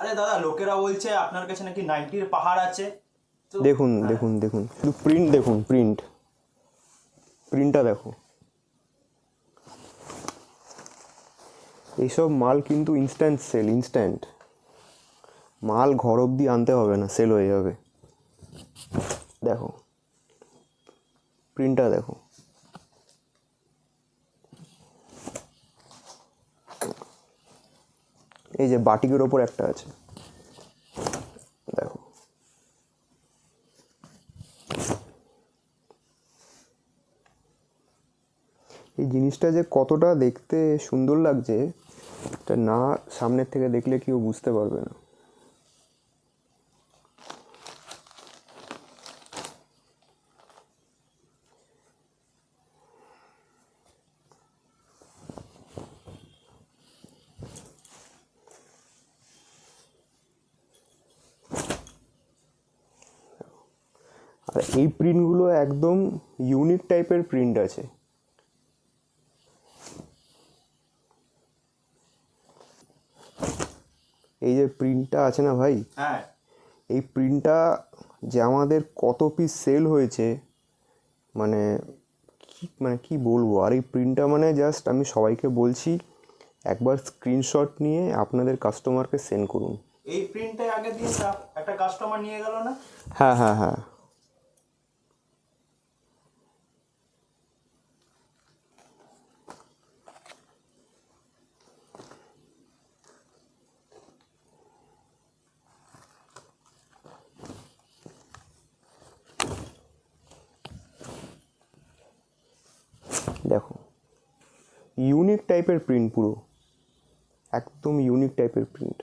আরে দাদা, লোকেরা বলছে আপনার কাছে নাকি নাইটির পাহাড় আছে। দেখুন দেখুন দেখুন, শুধু প্রিন্ট দেখুন, প্রিন্টটা দেখো। এইসব মাল কিন্তু ইনস্ট্যান্ট মাল ঘর অবধি আনতে হবে না, সেল হয়ে যাবে। দেখো প্রিন্টটা দেখো। এই যে বাটিকের ওপর একটা আছে, দেখো। এই জিনিসটা যে কতটা দেখতে সুন্দর লাগছে, এটা না সামনের থেকে দেখলে কেউ বুঝতে পারবে না। আর এই প্রিন্টগুলো একদম ইউনিক টাইপের প্রিন্ট আছে। এই যে প্রিন্টটা আছে না ভাই, হ্যাঁ, এই প্রিন্টটা যে আমাদের কত পিস সেল হয়েছে, মানে কি বলবো। আর এই প্রিন্টটা মানে জাস্ট আমি সবাইকে বলছি, একবার স্ক্রিনশট নিয়ে আপনাদের কাস্টমারকে সেন্ড করুন। এই প্রিন্টটাই আগে দিয়ে একটা কাস্টমার নিয়ে গেল না? হ্যাঁ হ্যাঁ হ্যাঁ, দেখো ইউনিক টাইপের প্রিন্ট, পুরো একদম ইউনিক টাইপের প্রিন্ট।